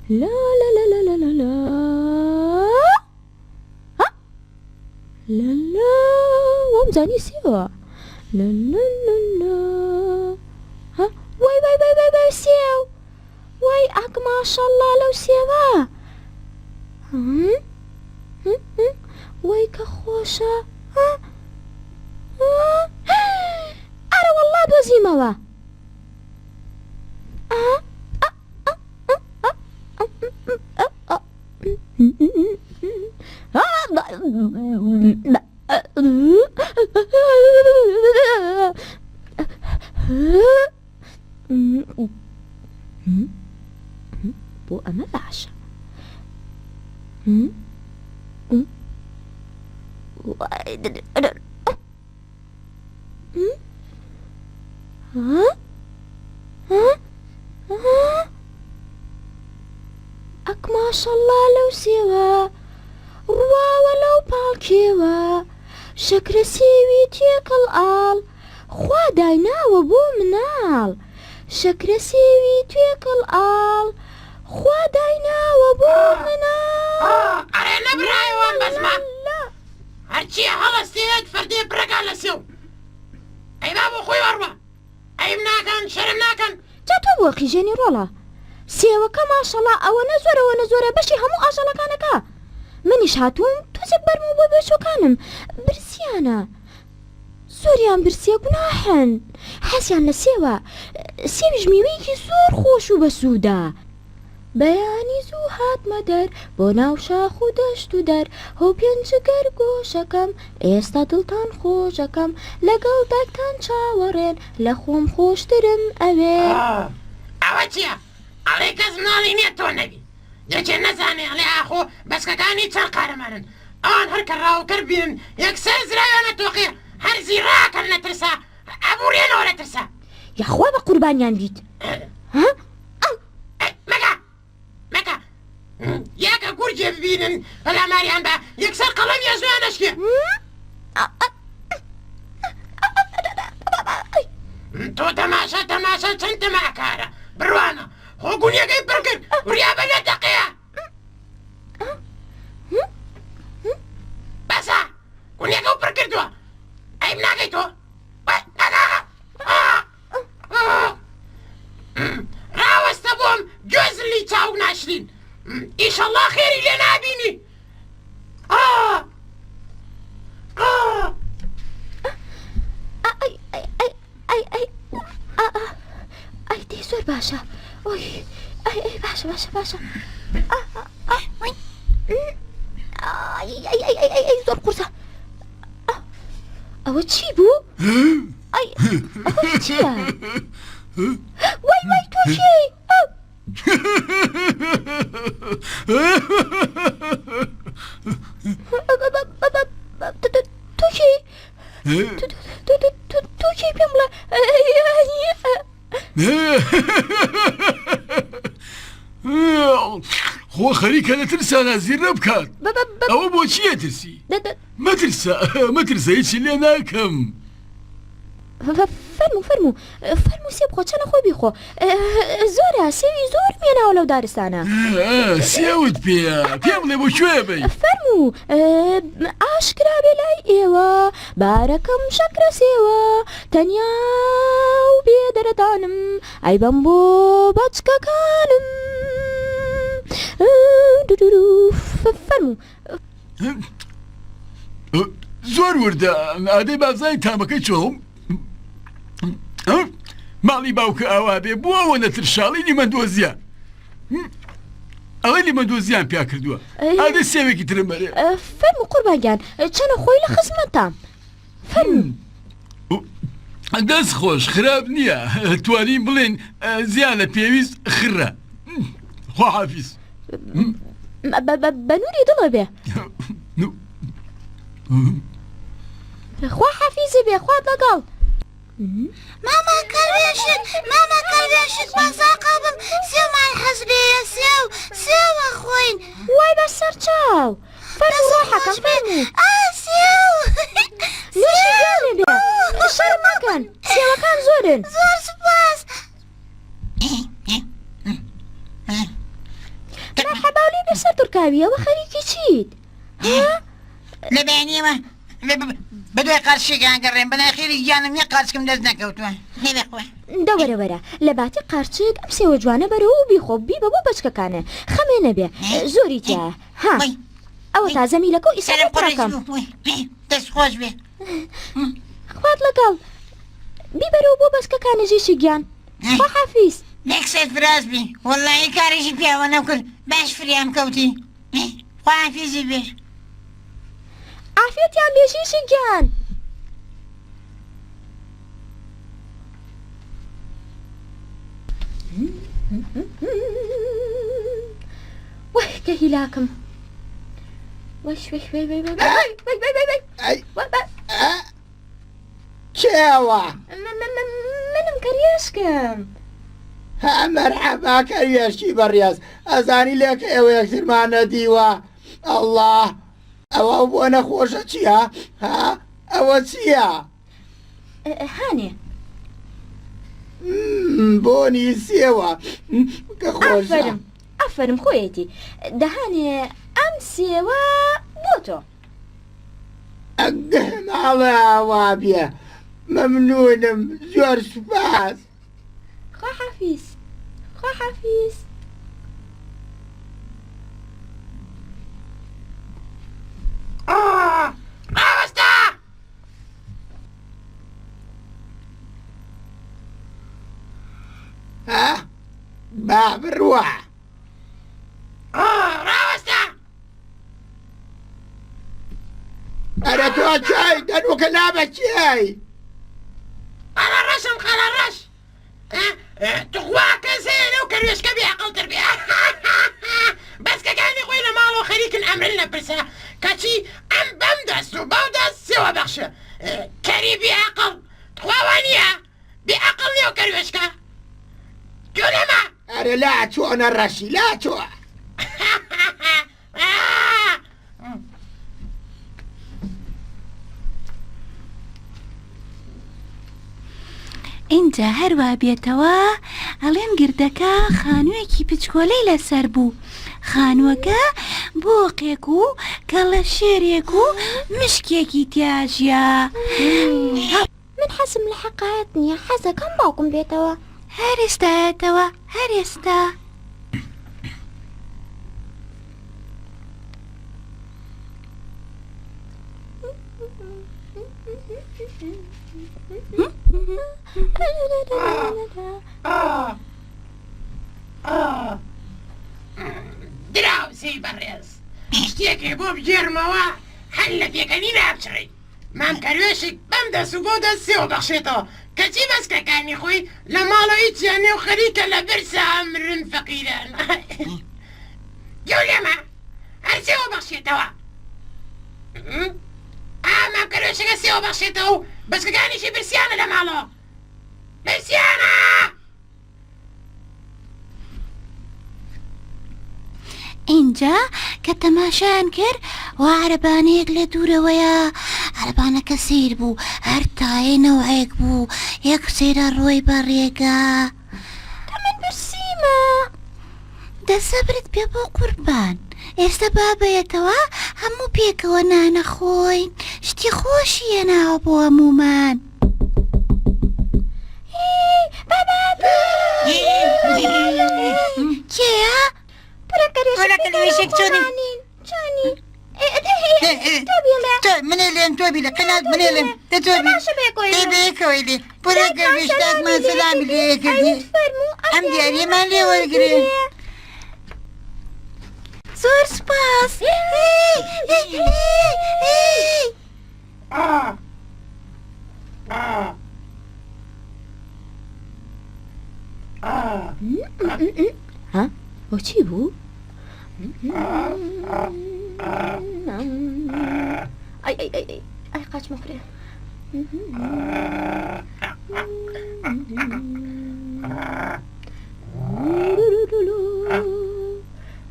لا لا لا لا لا لا لا ها لا لا وامزاني سوا لا لا لا لا ها واي واي واي واي واي سيو واي اك ما شاء الله لو سيوا واي كخوشة أرى والله دوزيموا بو أما باشا أك ما شاء الله لو سوا روا ولو بالكيوا شكر سيوي تيك الآل خوا داينا وبو منال شكر سيوي تيك الآل خوا داينا وبو منال أنا نبرأي وان بسمع هرچی هەڵەستێت فەردێ برەکان لە سێو ئەی بابۆ خۆی وەڕوە ئەیم ناکەن شەرم ناکەن جا تۆ بۆ قیژێنی ڕۆڵە سێوەکە ماشەڵا ئەوەنە زۆرە بەشی هەموو ئاژەڵەکانەکە منیش هاتووم تۆزێک بەرمە بۆ بێچۆکانم برسیانە زۆریان برسیە گوناحن حەزیان لە سێوە سێویش میوەیەکی زۆر خۆش و بەسوودە بەیانی زوو هاتمە دەر بۆ ناو شاخ و دەشت و دەر هەو پێنجگەر گۆشەکەم ئێستا دڵتان خۆشەکەم لەگەڵ دایکتان چاوەڕێن لە خۆم خۆشترم ئەوێ ئەوە چییە؟ ئەڵێ کەس مناڵی نییە تۆ نەبی یەکێ نەزانێ ئەڵێ ئاخۆ بەسکەکانی چەند قارەمانن ئەوان هەر کە ڕاوکەر بینن یەکسەر زراویانە تۆقێ هەر زیڕاکەن لە ترسا ئەبوڕێنەوە لە ترسا یاخوا بە قوربانیان بیت یاکە گورجێ ببینن پەلاماریان بە یەکسەر قەڵەم یێزویان دەشکێ تۆ تەماشا چەند تەماکارە بڕوانە خۆ گونیەکەی پڕ کرد وریا بە لە دەقەیە بەسە گونیەکە و پڕ کردووە ئەیم ناگەی تۆ ڕاوەستە بۆم گوێزلی چاو ناشرین ئیشەڵڵا خێری لێ نابینی ئەی دەی زۆر باشە ئۆی ئەی باشە ئەی زۆر قورسە ئەوە چی بوو؟ ئەی ئەوە چییە؟ وای تۆشی توکی پێم بڵێ خۆ خەریکە لە ترسانە زیرە بکات ئەوە بۆ چیە ترسی؟ مەترسە هیچی لێ ناکەم فەرموو سێ بخۆ چەنە خۆی بیخۆ زۆرە سێوی زۆر مێناوە لەو دارستانە سێوت پێە پێم بڵێ بۆ کوێ بی فەرموو ئاشکرا بێ لای ئێوە بارەکەم شەکرە سێوە تەنیا و بێدەرەدانم ئەی بەم بۆ بەچکەکانم فەرموو زۆر وردە ئادەی بازای تامەکەی چۆم ماڵی باوکە ئاوا بێ بۆ ئەوە نەترشاڵی لیمەندۆزیە ئەوەی لیمەندۆزیان پیا کردووە ئادەی سێوێکی ترم بەرێ فەرموو قوربانگیان چەنە خۆی لە خزمەتام فەرموو دەست خۆش خراپ نییە توانین بڵێن زیان لە پێویست خڕە خواحافیز بە نووری دڵە بێ خوا حەفیزی بێ خوات لەگەڵ ماما کەلبێشت بەزاقا بم سێومان حەز بێیە سێوە خۆین وای بە سەر چاو فەرموو ڕۆحەکەم فەرموو سێو نوێشی گوێنێ بێ شەرم مەکەن سێوەکان زۆرن زۆر سوپاس لەسەر دوورکاویەوە خەریکی چیت؟ لە بەیانیەوە بەدوای قارچێکیان گەڕێن بەناخێری گیانم یە قارچکم دەست نەکەوتووە هێبێخوە دەوەرەوەرە لە باتی قارچێک ئەم سێوە جوانە بەرەوە و بیخۆ بی بە بۆ بەچکەکانە خەمێ نەبێ زۆری تایە ها ئەوە تازە میلەکە و ئیسەرم پڕەکەم دەست خۆش بێ خوات لەگەڵ بی بەرەوە بۆ بەچکەکانەژیشی گیان خوا حافیز نەکسێت فراز بی وەڵڵاهی کارێکی پیاوە نەکرد باش فریام کەوتی خوا حافیزی بێ عافیەتیان بێژیشی گیان وای کە هیلاکم چێوە منم کەریێشکم ها مەرحەبا کەریێشکی بەڕێز ئەزانی لێکە ئێوە یەکترمانە دیوە ئەڵڵا ئەوە بۆ نەخۆشە چییە؟ ها ئەوە چییە؟ هانێ بۆنی سێوە کە خۆشە ئەفەرم خۆیەتی دەهانێ ئەم سێوە بۆ تۆ ئەگەماڵە ئاوا بێ مەمنونم زۆر سوپاس خوا حافیز خوا حافیز ڕاوەستە ها با بڕوە ڕاوەستە ئەرە تۆ چای دەنوکە نابە چیای قەڵە ڕەشم قەڵە ڕەش توخوا کەسێ لەو کەروێشکە بێعقڵتر بێ بەسکەکانی خۆی لە ماڵەوە خەریکن ئەمرن لەپرسە کەچی ئەم بەم دەست و بەو دەست سێوە بەخشە کەری بێعقڵ تخواوە نییە بێعقڵ نییە و کەروێشکە تۆ لەمە ئەرە لا چۆنە ڕەشی لا چۆ اینجا هەروە بێتەوە ئەڵێم گردەکە خانوویەکی پچکۆلەی لەسەر بوو خانووەکە بۆقێک و کەڵە شێرێک و مشکێکی تیاژە من حەزم لە حەقایەت نییە حەزەکەم باوکم بێتەوە هەر ئێستایەتەوە هەر ئێستا دراوسی بەڕێز شتێکی بۆ بگێرمەوە هەر لە پێکەنی نابچڕی مام کەروێشێک بەم دەست و بۆ دەست سێوە بەخشێتەوە کەچی بەسکەکانی خۆی لە ماڵەوەی جیانێ و خەریکە لە برسە ئەمرن فەقیران گەو لێمە هەر سێوە بەخشێتەوە مام کەروێشەکە سێوە بەخشێتەوە و بەسکەکانیشی برسیانە لە ماڵەوە برسیانە اینجا کە تەماشایان کرد و عەرەبانەیەک لە دوورەوەیە عەرەبانەکە سیر بوو هەر تایە نەوعێک بوو یەک سێرە ڕۆی بەڕێگە من برسیمە دەسەبرت پێ بۆ قوربان ئێستا بابەیەتەوە هەموو پێکەوە نانەخۆین شتی خۆشیە ناوە بۆ هەمومان کێیە؟ کەروێشێک چۆنی منێ لێم تۆ بی لە قەنات منێ لێم دەتۆبیەکەوەی لێ پڕە گەروێشتاکمان سەلامی لێ کردی ئەم دیاریەمان لێ وەرگێ زۆر سوپاس ها بۆ چی بوو؟ ئەی قاچمە فرێ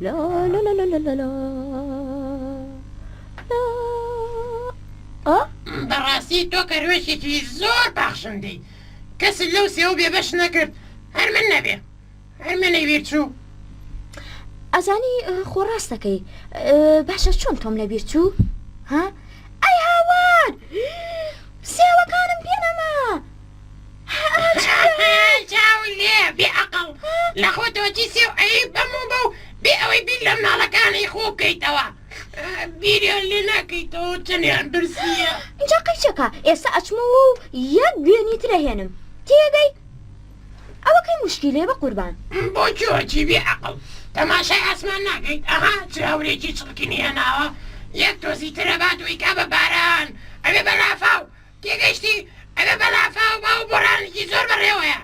لا لا لا لا لا لا لا بەڕاستی تۆ کەروێشێکی زۆر بەخشندەی کەسێک لەو سێوە بێبەش نەکرد هەر من نەبێ هەر منەی ویر چوو ئەزانی خۆ ڕاست دەکەی باشە چۆن تۆم لەبیر چوو ها ئەی هاوار سێوەکانم پێنەما چاوی لێ بێعەقڵ لە خۆتەوەتی سێو ئەی بەموو بەو بێ ئەوەی بیر لە مناڵەکانی خۆ بکەیتەوە بیریان لێ ناکەیتەوە چەندیان برسیە اینجا قەیچەکە ئێستا ئەچمە و یەک گوێنی ترەهێنم تێگەی ئەوە کەی موشکیلێ بە قوربان بۆ چۆچی بێعەقڵ تەماشای ئاسمان ناکەیت ئەها چاورێکی چڵکنی هێناوە یەک تۆزی ترە باتوی کا بە باران ئەوێ بەلافاو تێگەشتی ئەوێ بەلافاو باو بۆرانێکی زۆر بەڕێوەیە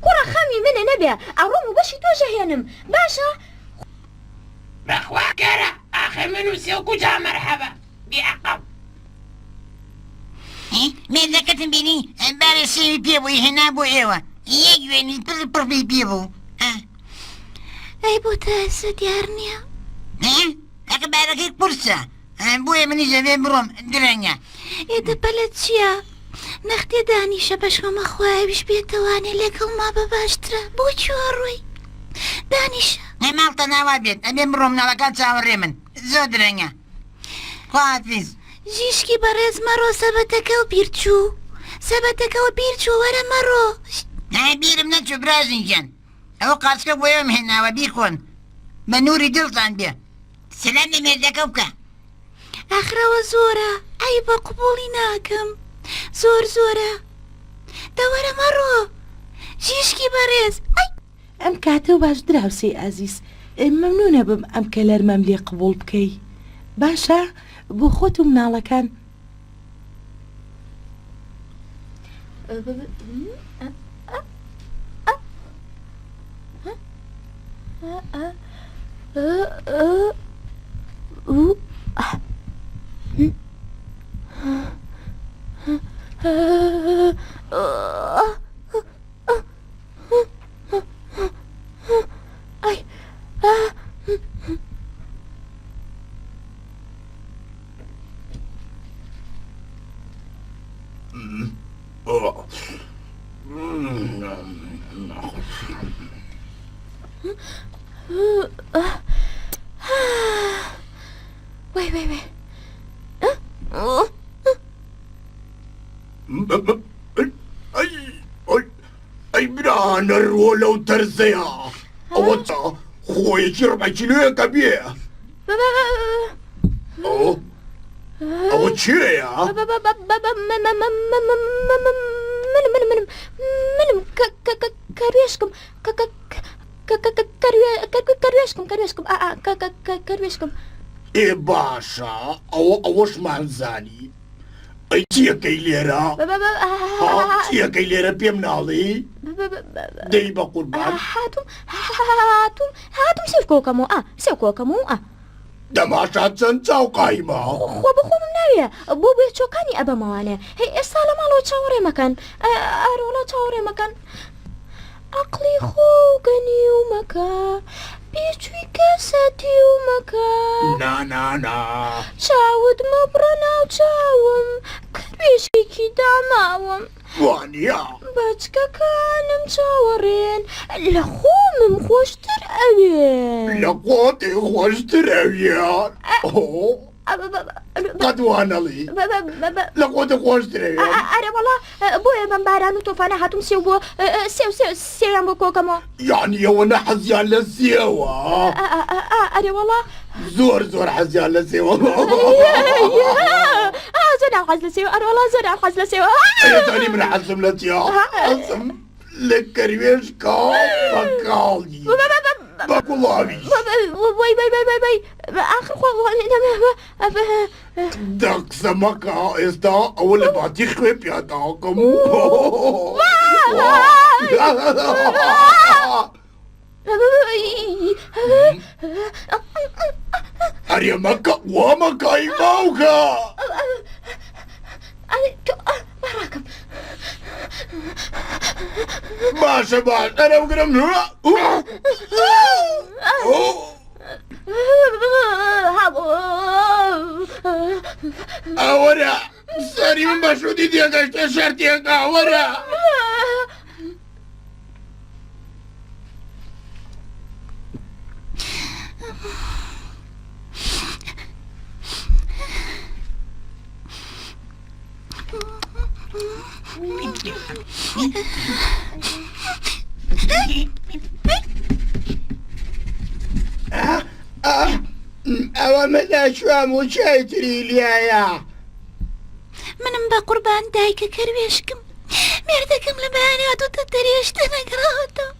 کوڕە خەمی منە نەبێ ئەڕۆم و بەشی تۆژە هێنم باشە بەخوا کەرە ئاخە من و سێوکو جا مەرحەبە بێعەقڵ مێردەکەتم بینی بارە سێوی پێ بووی هێنا بۆ ئێوە یەک وێنی پڕی پێ بوو ئەی بۆ تاسە دیار نییە ئەکە بارەکەی قورسە بۆیە منی زەوێ بڕۆم درەنگە ئێدەپەلت چییە؟ نەختێ دانیشە بەشمەمە خوایویش بێتەوانێ لەگەڵ ما بە باشترە بۆ چوەڕۆی دانیشە ماڵتە ناوا بێت ئەبێ بڕۆم ناڵەکان چاوەڕێ من زۆر درەنگە خوافیز ژیشکی بەڕێز مەڕۆ سەبەتەکە و بیرچوو سەبەتەکەەوە بیرچوو وەرە مەڕۆ بیرم نەچوو برازنجان ئەوە قاچکە بۆ ئێوەم هێناوە بیخۆن بە نووری دڵتان بێ سلام لە مێردەکە بکە ئاخرەوە زۆرە ئەی بە قوبوڵی ناکەم زۆر زۆرە دەوەرە مەڕۆ ژیشکی بەڕێز ئەم کاتە و باش دراوسێ ئازیز مەمنونە بم ئەم کەلەرمەم لێ قبول بکەی باشە بۆ خۆت و مناڵەکان وای وای وای ئەی برانە ڕۆ لەو تەرزەیە ئەوە چا خۆیەکی ڕبە کیلۆیەکە بێ ئەوە چێە؟ منم کەروێشکم کەروێشکم ئێ باشە ئەوەشمان زانی ئەی چیەکەی لێرە؟ چیەکەی لێرە پێم ناڵی؟ دەی بە قوربان هاتم سێوکۆکەم و دەماشا چەند چاوقایمە خۆ بخۆم ناوێ بۆ بێ چۆکانی ئەبەمەوانێ هەی ئێستا لە ماڵەوە چاوەڕێ مەکەن ئارۆڵە چاوەڕێ مەکەن عەقڵی خۆ گەنی و مەکە بێچووی کەسەتی و مەکە نانانا چاوت مەبڕە ناو چاوم کەروێشێکی داماوم وانە بەچکەکانم چاوەڕێن لە خۆمم خۆشتر ئەوێن لە قۆتێ خۆشتر ئەویان قەت وانەڵی لە قۆتە خۆشترەوێن ئەرە وەڵا بۆیە بەم باران و تۆفانە هاتووم سێو بۆ سێیان بۆ کۆکەمەوە یعنی ئەوە نە حەزیان لە سێوە ئەرێ وەڵا زۆر زۆر حەزیان لە سێوە زۆر حەز لە سێوە ئەرە وەڵا زۆر حەز لە سێوە ئێتانی من حەزم لە چیا حەزم لە کەروێشکا بەکاڵی بە کوڵاوی آخر خۆ دەقسە مەکە ئێستا ئەوە لە باتی خوێ پیاداکەم هەرێ مەکە وا مەکای باوکە باڕاکەم باشە باش ئەرە بگرم ئەوەرە سەری من بە شودی تێگەشتە شەرتێکە ئەوەرە ئەوە مەداشوام و چایتری لایە منم بە قوربان دایکە کەروێشکم مێردەکەم لە بەیاناتۆتە دەریێشتە نەگەڕاوەتەوە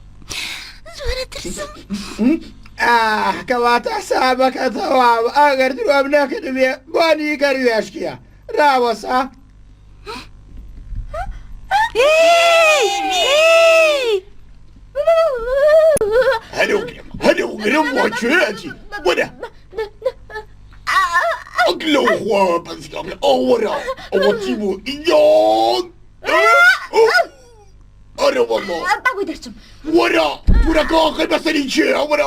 زۆرە ترسم کەواتە حسابەکە تەواو ئەگەر درۆم نەکردبێ بۆنی گەروێشکیە ڕاوەسا هەلو گرم وە کوێتی وەرە ئەگلە خوا بەزگام ئەوەرە ئەوە چی بوو ئیان ئەرە وەڵڵا باوی دەرچم وەرە پورەکە ئاخر بەسەری چێ وەرە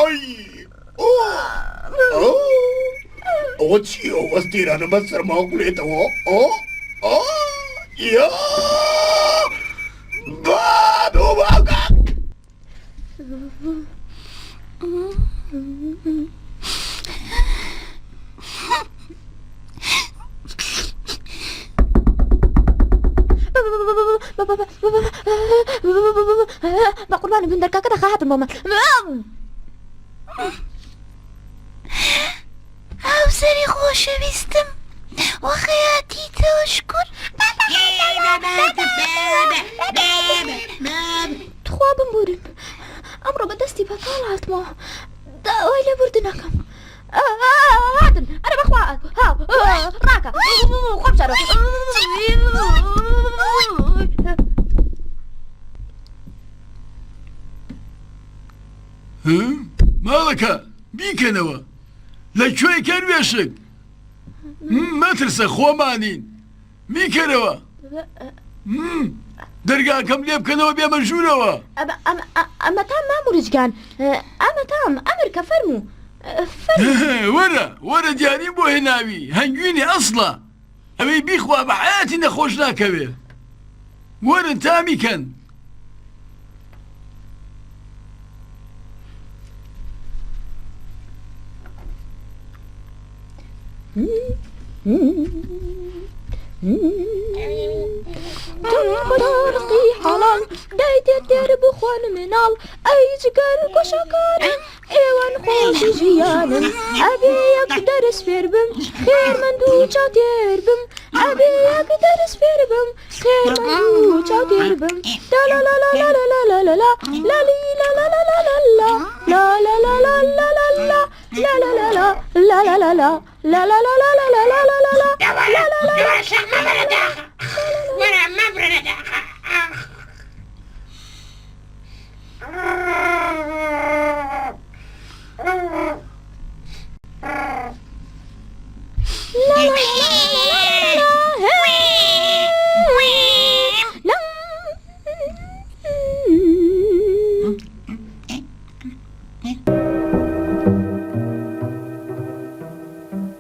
ئەوە چییە وەستێرانە بە سەرما گولێتەوە یا بابۆ باوکە بە قوربانی من دەرکاکە دەخەهاتم بۆمە هاوسەری خۆشەویستم وەخەیاتی تەوەشکر تخوا بمبورن ئەمڕۆ بەدەستی بەکاڵ هاتمەوە داوای لێ بردنەکەم هاتن ئەرە بەخوا ڕاکە خۆم شارۆ ماڵەکە بیکەنەوە لەکوێی کەروێشک مەترسە خۆمانین میکەرەوە دەرگاکەم لێ بکەنەوە بێمە ژوورەوە ئەمە تام مامورجگان ئەمە تام ئەمریکە فەرموو وەرە دیاری بۆ هێناوی هەنگوینی ئەسڵە ئەوەی بیخوا بە حیاتی نەخۆش ناکەوێ وەرن تامیکەن دڵی حەڵال دایتێ تێر بخۆن مناڵ ئەی جگەر گۆشەکانم ئێوەن خۆشی ژیانم ئەبێ یەک دەرس فێر بم خێرمەند و چاوتێر بم ئەبێ یەک دەرس فێر بم خێرمەند و چاوتێر بم وەرە مەبرە داخە